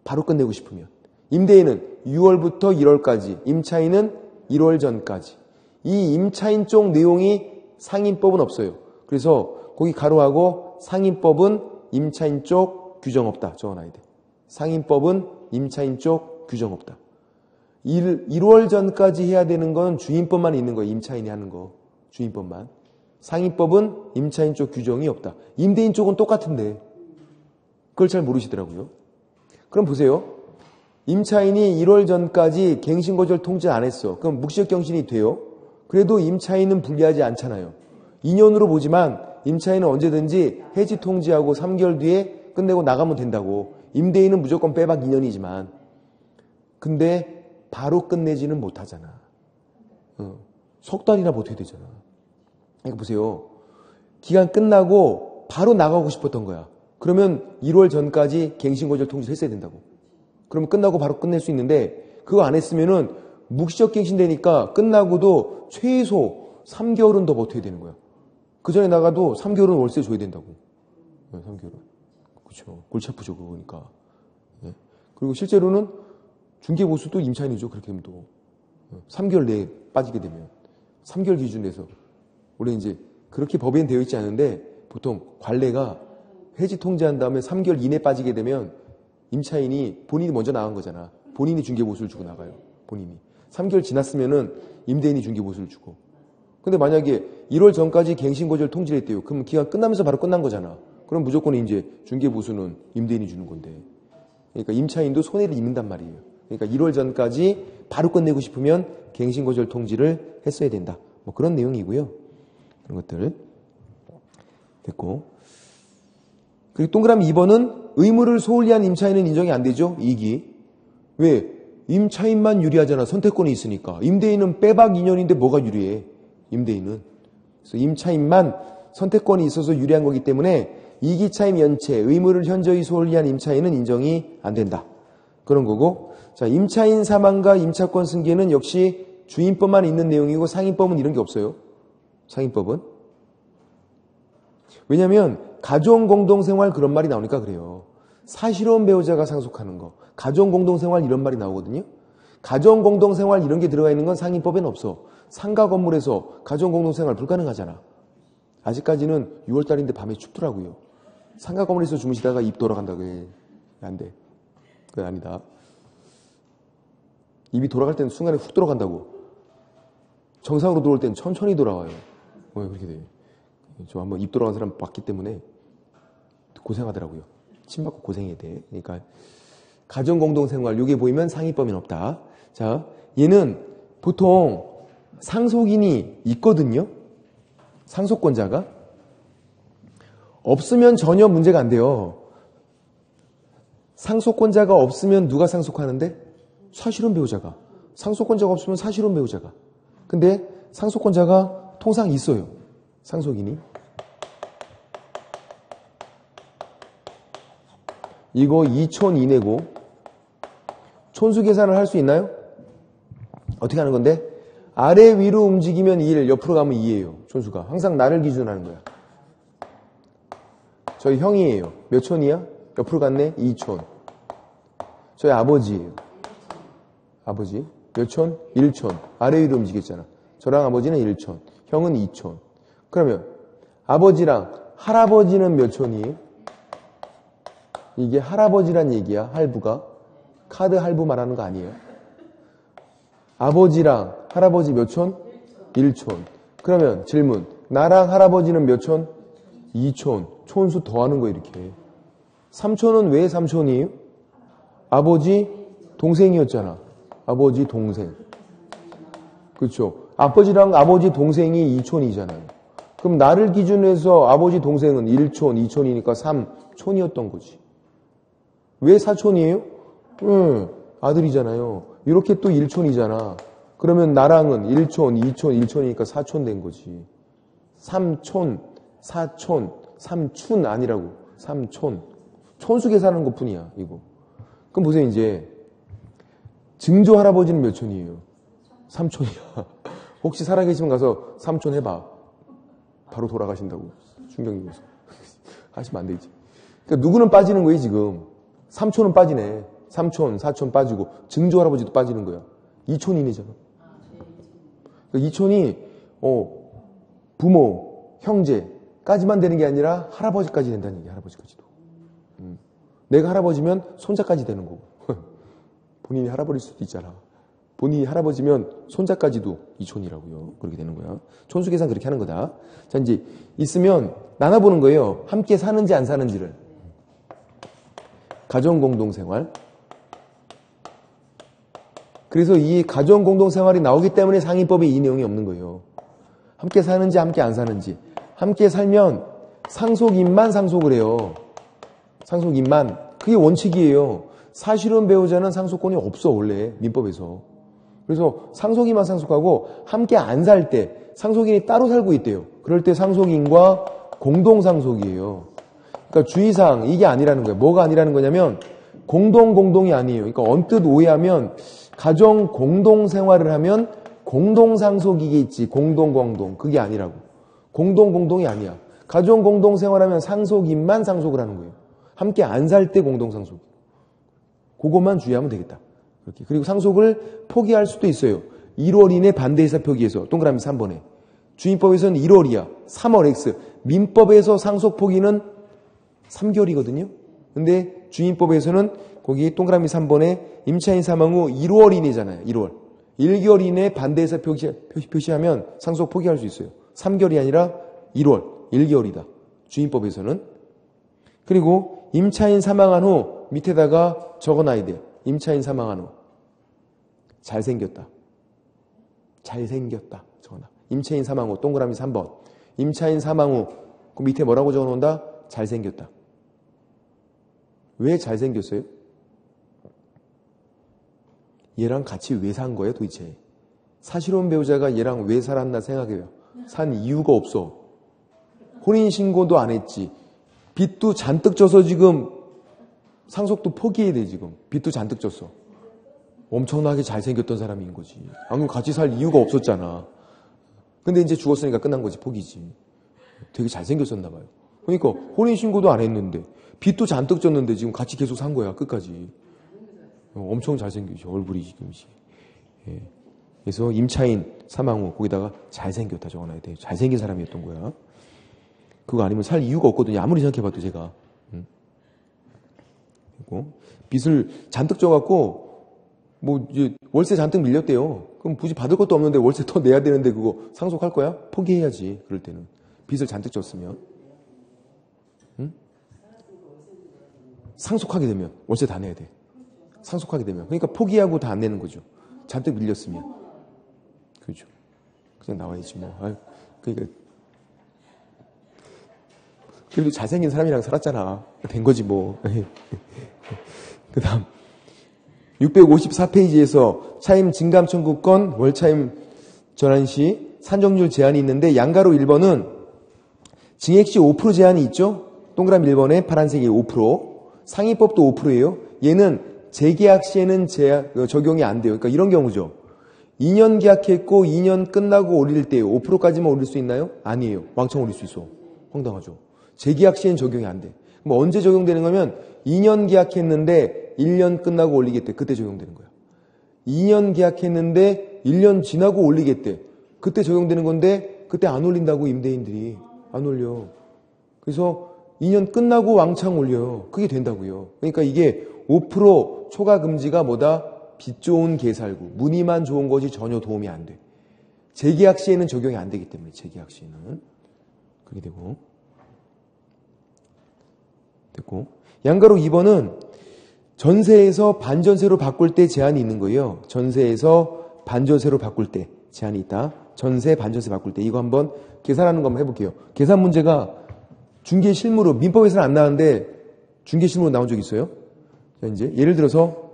바로 끝내고 싶으면. 임대인은 6월부터 1월까지, 임차인은 1월 전까지. 이 임차인 쪽 내용이 상인법은 없어요. 그래서 거기 가로하고 상인법은 임차인 쪽 규정 없다. 적어놔야 돼. 상인법은 임차인 쪽 규정 없다. 1월 전까지 해야 되는 건 주인법만 있는 거예요. 임차인이 하는 거. 주인법만. 상인법은 임차인 쪽 규정이 없다. 임대인 쪽은 똑같은데 그걸 잘 모르시더라고요. 그럼 보세요. 임차인이 1월 전까지 갱신거절 통지 안 했어. 그럼 묵시적갱신이 돼요. 그래도 임차인은 불리하지 않잖아요. 2년으로 보지만 임차인은 언제든지 해지 통지하고 3개월 뒤에 끝내고 나가면 된다고. 임대인은 무조건 빼박 2년이지만 근데 바로 끝내지는 못하잖아. 석 달이나 버텨야 되잖아. 그러니까 보세요. 기간 끝나고 바로 나가고 싶었던 거야. 그러면 1월 전까지 갱신거절 통지를 했어야 된다고. 그러면 끝나고 바로 끝낼 수 있는데 그거 안 했으면은 묵시적 갱신되니까 끝나고도 최소 3개월은 더 버텨야 되는 거야. 그 전에 나가도 3개월은 월세 줘야 된다고. 3개월은. 그렇죠. 골치 아프죠, 그거니까. 네. 그리고 실제로는 중개보수도 임차인이죠, 그렇게 하면 또. 3개월 내에 빠지게 되면. 3개월 기준에서. 원래 이제 그렇게 법에는 되어 있지 않은데 보통 관례가 해지 통지한 다음에 3개월 이내 빠지게 되면 임차인이 본인이 먼저 나간 거잖아. 본인이 중개보수를 주고 나가요. 본인이. 3개월 지났으면은 임대인이 중개보수를 주고. 근데 만약에 1월 전까지 갱신거절 통지를 했대요. 그럼 기간 끝나면서 바로 끝난 거잖아. 그럼 무조건 이제 중개보수는 임대인이 주는 건데. 그러니까 임차인도 손해를 입는단 말이에요. 그러니까 1월 전까지 바로 끝내고 싶으면 갱신거절 통지를 했어야 된다. 뭐 그런 내용이고요. 그런 것들 됐고. 그리고 동그라미 2번은 의무를 소홀히 한 임차인은 인정이 안 되죠. 이익이. 왜? 임차인만 유리하잖아. 선택권이 있으니까. 임대인은 빼박 2년인데 뭐가 유리해? 임대인은. 그래서 임차인만 선택권이 있어서 유리한 거기 때문에 이기차임 연체, 의무를 현저히 소홀히 한 임차인은 인정이 안 된다. 그런 거고. 자, 임차인 사망과 임차권 승계는 역시 주인법만 있는 내용이고 상인법은 이런 게 없어요. 상인법은. 왜냐하면 가정공동생활 그런 말이 나오니까 그래요. 사실혼 배우자가 상속하는 거. 가정공동생활 이런 말이 나오거든요. 가정공동생활 이런 게 들어가 있는 건 상임법에는 없어. 상가 건물에서 가정공동생활 불가능하잖아. 아직까지는 6월달인데 밤에 춥더라고요. 상가 건물에서 주무시다가 입 돌아간다고 해. 안 돼. 그건 아니다. 입이 돌아갈 때는 순간에 훅 돌아간다고. 정상으로 들어올 때는 천천히 돌아와요. 왜 그렇게 돼? 저 한번 입 돌아간 사람 봤기 때문에 고생하더라고요. 침 맞고 고생해야 돼. 그러니까 가정공동생활 요게 보이면 상위법인 없다. 자, 얘는 보통 상속인이 있거든요. 상속권자가. 없으면 전혀 문제가 안 돼요. 상속권자가 없으면 누가 상속하는데? 사실혼 배우자가. 상속권자가 없으면 사실혼 배우자가. 근데 상속권자가 통상 있어요. 상속인이. 이거 2촌 이내고 촌수 계산을 할 수 있나요? 어떻게 하는 건데? 아래 위로 움직이면 1, 옆으로 가면 2예요. 촌수가. 항상 나를 기준으로 하는 거야. 저희 형이에요. 몇 촌이야? 옆으로 갔네? 2촌. 저희 아버지예요. 아버지. 몇 촌? 1촌. 아래 위로 움직였잖아. 저랑 아버지는 1촌. 형은 2촌. 그러면 아버지랑 할아버지는 몇 촌이에요? 이게 할아버지란 얘기야. 할부가. 카드 할부 말하는 거 아니에요. 아버지랑 할아버지 몇 촌? 1촌. 그러면 질문. 나랑 할아버지는 몇 촌? 2촌. 촌수 더하는 거 이렇게. 3촌은 왜 3촌이에요? 아버지 동생이었잖아. 아버지 동생. 그렇죠. 아버지랑 아버지 동생이 2촌이잖아요. 그럼 나를 기준으로 해서 아버지 동생은 1촌, 2촌이니까 3촌이었던 거지. 왜 4촌이에요? 아들이잖아요. 이렇게 또 1촌이잖아. 그러면 나랑은 1촌, 2촌, 1촌이니까 4촌 된 거지. 3촌, 4촌, 3춘 아니라고. 3촌. 촌수 계산하는 것 뿐이야, 이거. 그럼 보세요, 이제. 증조 할아버지는 몇 촌이에요? 3촌이야. 혹시 살아계시면 가서 3촌 해봐. 바로 돌아가신다고. 충격이어서. 하시면 안 되지. 그러니까 누구는 빠지는 거예요, 지금. 3촌은 빠지네. 3촌, 4촌 빠지고 증조 할아버지도 빠지는 거야. 2촌이네잖아. 그러니까 2촌이 부모, 형제까지만 되는 게 아니라 할아버지까지 된다는 얘기야. 할아버지까지도. 내가 할아버지면 손자까지 되는 거고. 본인이 할아버지일 수도 있잖아. 본인이 할아버지면 손자까지도 2촌이라고요. 그렇게 되는 거야. 촌수 계산 그렇게 하는 거다. 자, 이제 있으면 나눠보는 거예요. 함께 사는지 안 사는지를. 가정공동생활. 그래서 이 가정공동생활이 나오기 때문에 상임법에 이 내용이 없는 거예요. 함께 사는지 함께 안 사는지. 함께 살면 상속인만 상속을 해요. 상속인만. 그게 원칙이에요. 사실혼 배우자는 상속권이 없어 원래 민법에서. 그래서 상속인만 상속하고 함께 안 살 때 상속인이 따로 살고 있대요. 그럴 때 상속인과 공동상속이에요. 그러니까 주의사항 이게 아니라는 거예요. 뭐가 아니라는 거냐면 공동이 아니에요. 그러니까 언뜻 오해하면 가정 공동생활을 하면 공동상속이겠지. 공동 그게 아니라고. 공동이 아니야. 가정 공동생활하면 상속인만 상속을 하는 거예요. 함께 안 살 때 공동상속. 그것만 주의하면 되겠다. 이렇게. 그리고 상속을 포기할 수도 있어요. 1월 이내 반대의사 표기에서 동그라미 3번에. 주임법에서는 1월이야. 3월 X. 민법에서 상속 포기는 3개월이거든요. 근데 주임법에서는 거기 동그라미 3번에 임차인 사망 후 1월 이내잖아요. 1월. 1개월 이내 반대의사 표시하면 상속 포기할 수 있어요. 3개월이 아니라 1월. 1개월이다. 주임법에서는. 그리고 임차인 사망한 후 밑에다가 적어놔야 돼요. 임차인 사망한 후. 잘생겼다. 잘생겼다. 적어놔. 임차인 사망 후 동그라미 3번. 임차인 사망 후 그 밑에 뭐라고 적어놓는다? 잘생겼다. 왜 잘생겼어요? 얘랑 같이 왜 산 거예요 도대체? 사실혼 배우자가 얘랑 왜 살았나 생각해요. 산 이유가 없어. 혼인신고도 안 했지. 빚도 잔뜩 져서 지금 상속도 포기해야 돼 지금. 빚도 잔뜩 졌어. 엄청나게 잘생겼던 사람인 거지. 안 그럼 같이 살 이유가 없었잖아. 근데 이제 죽었으니까 끝난 거지. 포기지. 되게 잘생겼었나 봐요. 그러니까 혼인신고도 안 했는데 빚도 잔뜩 졌는데 지금 같이 계속 산 거야 끝까지. 엄청 잘생기죠 얼굴이 지금. 예. 그래서 임차인 사망 후 거기다가 잘생겼다 적어놔야 돼. 잘생긴 사람이었던 거야. 그거 아니면 살 이유가 없거든요. 아무리 생각해봐도 제가. 그리고 빚을 잔뜩 져갖고 뭐 이제 월세 잔뜩 밀렸대요. 그럼 굳이 받을 것도 없는데 월세 더 내야 되는데 그거 상속할 거야? 포기해야지. 그럴 때는 빚을 잔뜩 졌으면. 응? 상속하게 되면 월세 다 내야 돼. 상속하게 되면. 그러니까 포기하고 다 안 내는 거죠. 잔뜩 밀렸으면. 그죠. 그냥 나와야지 뭐. 아유, 그러니까 그래도 잘생긴 사람이랑 살았잖아. 된 거지 뭐. 그 다음 654페이지에서 차임 증감 청구권 월차임 전환 시 산정률 제한이 있는데 양가로 1번은 증액 시 5% 제한이 있죠. 동그라미 1번에 파란색이 5%. 상위법도 5%예요. 얘는 재계약 시에는 적용이 안 돼요. 그러니까 이런 경우죠. 2년 계약했고 2년 끝나고 올릴 때 5%까지만 올릴 수 있나요? 아니에요. 왕창 올릴 수 있어. 황당하죠. 재계약 시에는 적용이 안 돼. 그럼 언제 적용되는 거면 2년 계약했는데 1년 끝나고 올리겠대. 그때 적용되는 거야. 2년 계약했는데 1년 지나고 올리겠대. 그때 적용되는 건데 그때 안 올린다고 임대인들이. 안 올려. 그래서 2년 끝나고 왕창 올려요. 그게 된다고요. 그러니까 이게 5% 초과 금지가 뭐다? 빚 좋은 개살구. 무늬만 좋은 것이 전혀 도움이 안 돼. 재계약 시에는 적용이 안 되기 때문에 재계약 시에는. 그렇게 되고. 됐고. 양가로 2번은 전세에서 반전세로 바꿀 때 제한이 있는 거예요. 전세에서 반전세로 바꿀 때 제한이 있다. 전세 반전세 바꿀 때. 이거 한번 계산하는 거 한번 해볼게요. 계산 문제가 중개 실무로 민법에서는 안 나왔는데 중개 실무로 나온 적 있어요. 자, 이제 예를 들어서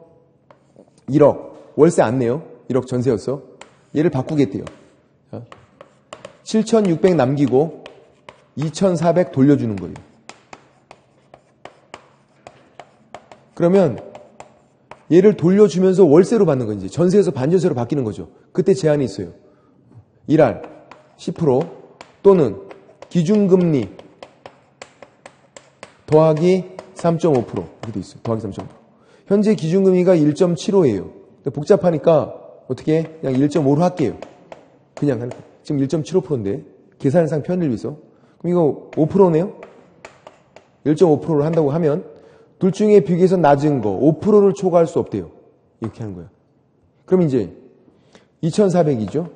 1억 월세 안 내요. 1억 전세였어. 얘를 바꾸겠대요. 7,600 남기고 2,400 돌려주는 거예요. 그러면 얘를 돌려주면서 월세로 받는 거지. 전세에서 반전세로 바뀌는 거죠. 그때 제한이 있어요. 1할 10% 또는 기준금리 더하기 3.5% 이렇게 돼 있어요. 더하기 3.5%. 현재 기준금리가 1.75예요. 복잡하니까 어떻게 해? 그냥 1.5로 할게요. 그냥 지금 1.75%인데 계산상 편을 위해서. 그럼 이거 5%네요. 1.5%를 한다고 하면 둘 중에 비교해서 낮은 거 5%를 초과할 수 없대요. 이렇게 하는 거야. 그럼 이제 2,400이죠.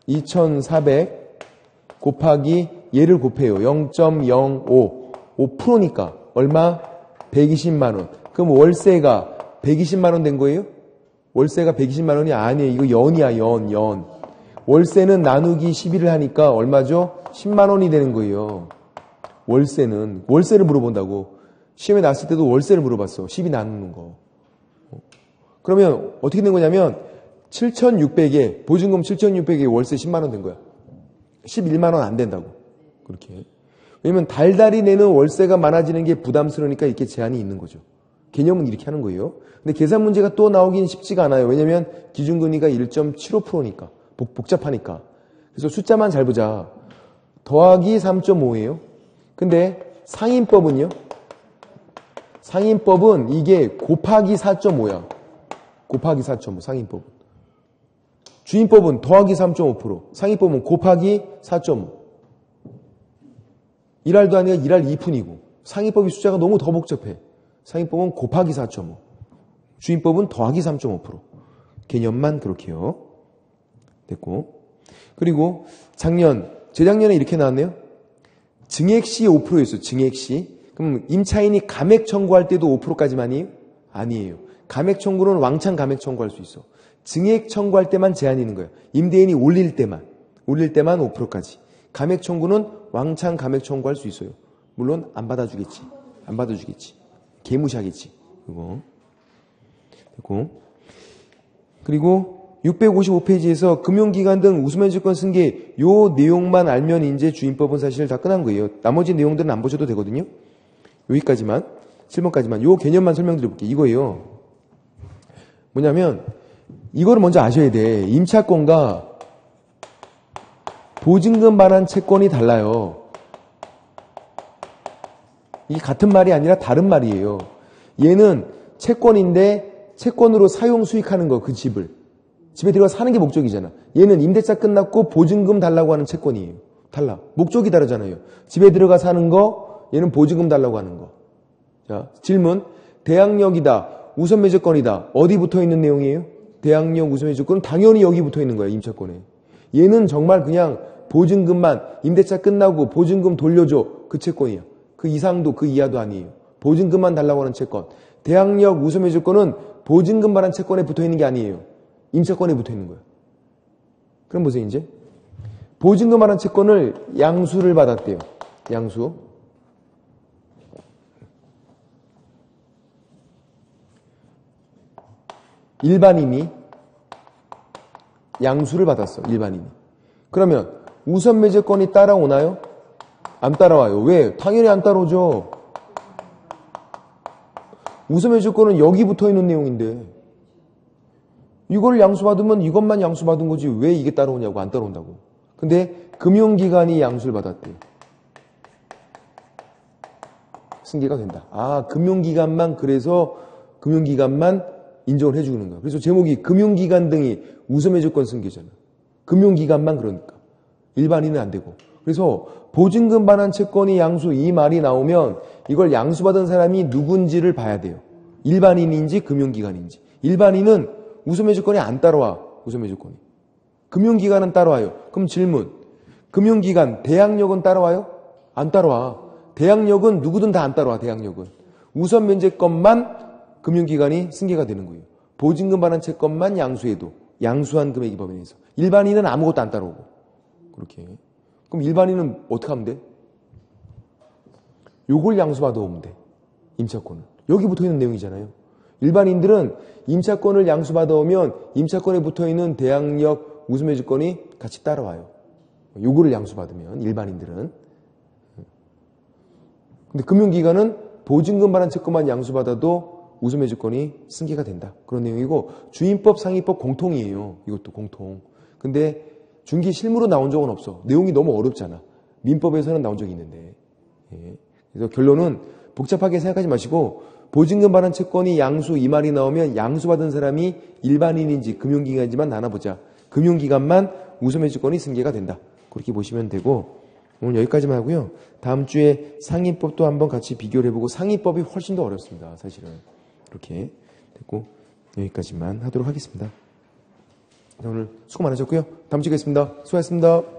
2,400 곱하기 얘를 곱해요. 0.05 5%니까 얼마? 120만 원. 그럼 월세가 120만 원 된 거예요? 월세가 120만 원이 아니에요. 이거 연이야, 연. 월세는 나누기 12를 하니까 얼마죠? 10만 원이 되는 거예요. 월세를 물어본다고. 시험에 나왔을 때도 월세를 물어봤어. 12 나누는 거. 그러면 어떻게 된 거냐면 7,600에 보증금 7,600에 월세 10만 원 된 거야. 11만 원 안 된다고. 그렇게. 왜냐면 달달이 내는 월세가 많아지는 게 부담스러우니까 이렇게 제한이 있는 거죠. 개념은 이렇게 하는 거예요. 근데 계산 문제가 또 나오긴 쉽지가 않아요. 왜냐면 기준금리가 1.75%니까. 복잡하니까. 그래서 숫자만 잘 보자. 더하기 3.5예요. 근데 상인법은요? 상인법은 이게 곱하기 4.5야. 곱하기 4.5 상인법은. 주인법은 더하기 3.5%. 상인법은 곱하기 4.5. 1할도 아니라 1할 2푼이고. 상인법이 숫자가 너무 더 복잡해. 상인법은 곱하기 4.5. 주인법은 더하기 3.5%. 개념만 그렇게요. 됐고. 그리고 재작년에 이렇게 나왔네요. 증액 시 5%였어요. 증액 시. 그럼 임차인이 감액 청구할 때도 5%까지만이에요? 아니에요. 감액 청구는 왕창 감액 청구할 수 있어. 증액 청구할 때만 제한이 있는 거예요. 임대인이 올릴 때만 5%까지. 감액 청구는 왕창 감액 청구할 수 있어요. 물론 안 받아주겠지. 개무시하겠지. 그리고 655페이지에서 금융기관 등 우수면제권 승계 요 내용만 알면 이제 주인법은 사실 다 끝난 거예요. 나머지 내용들은 안 보셔도 되거든요. 여기까지만 7번까지만 요 개념만 설명드려볼게요. 이거예요. 뭐냐면 이거를 먼저 아셔야 돼. 임차권과 보증금 반환 채권이 달라요. 이게 같은 말이 아니라 다른 말이에요. 얘는 채권인데 채권으로 사용 수익하는 거, 그 집을. 집에 들어가 사는 게 목적이잖아. 얘는 임대차 끝났고 보증금 달라고 하는 채권이에요. 달라. 목적이 다르잖아요. 집에 들어가 사는 거, 얘는 보증금 달라고 하는 거. 자, 질문. 대항력이다. 우선 매저권이다. 어디 붙어 있는 내용이에요? 대항력 우선 매저권은 당연히 여기 붙어 있는 거야, 임차권에. 얘는 정말 그냥 보증금만, 임대차 끝나고 보증금 돌려줘. 그 채권이야. 그 이상도 그 이하도 아니에요. 보증금만 달라고 하는 채권. 대항력 우선 매저권은 보증금 받은 채권에 붙어 있는 게 아니에요. 임차권에 붙어 있는 거예요. 그럼 보세요, 이제. 보증금 받은 채권을 양수를 받았대요. 양수. 일반인이 양수를 받았어. 일반인이. 그러면 우선 매저권이 따라오나요? 안 따라와요. 왜? 당연히 안 따라오죠. 우선 매저권은 여기 붙어 있는 내용인데 이걸 양수받으면 이것만 양수받은 거지 왜 이게 따라오냐고. 안 따라온다고. 근데 금융기관이 양수를 받았대요. 승계가 된다. 아, 금융기관만, 그래서 금융기관만 인정을 해주는 거야. 그래서 제목이 금융기관 등이 우선매조권 승계잖아. 금융기관만. 그러니까 일반인은 안 되고. 그래서 보증금 반환 채권이 양수, 이 말이 나오면 이걸 양수받은 사람이 누군지를 봐야 돼요. 일반인인지 금융기관인지. 일반인은 우선매조권이 안 따라와. 우선매조권이. 금융기관은 따라와요. 그럼 질문. 금융기관, 대항력은 따라와요? 안 따라와. 대항력은 누구든 다 안 따라와. 대항력은. 우선면제권만 금융기관이 승계가 되는 거예요. 보증금 반환 채권만 양수해도. 양수한 금액이 범위에서. 일반인은 아무것도 안 따라오고. 그렇게. 그럼 일반인은 어떻게 하면 돼? 요걸 양수받아 오면 돼. 임차권은. 여기 붙어있는 내용이잖아요. 일반인들은 임차권을 양수받아 오면 임차권에 붙어있는 대항력 우선매주권이 같이 따라와요. 요거를 양수받으면 일반인들은. 근데 금융기관은 보증금 반환 채권만 양수받아도 우선매주권이 승계가 된다. 그런 내용이고 주임법, 상위법 공통이에요. 이것도 공통. 근데 중기 실무로 나온 적은 없어. 내용이 너무 어렵잖아. 민법에서는 나온 적이 있는데. 예. 그래서 결론은 복잡하게 생각하지 마시고 보증금 반환 채권이 양수, 이 말이 나오면 양수받은 사람이 일반인인지 금융기관인지만 나눠보자. 금융기관만 우선매주권이 승계가 된다. 그렇게 보시면 되고 오늘 여기까지만 하고요. 다음 주에 상위법도 한번 같이 비교를 해보고 상위법이 훨씬 더 어렵습니다. 사실은. 이렇게 됐고 여기까지만 하도록 하겠습니다. 오늘 수고 많으셨고요. 다음 주에 뵙겠습니다. 수고하셨습니다.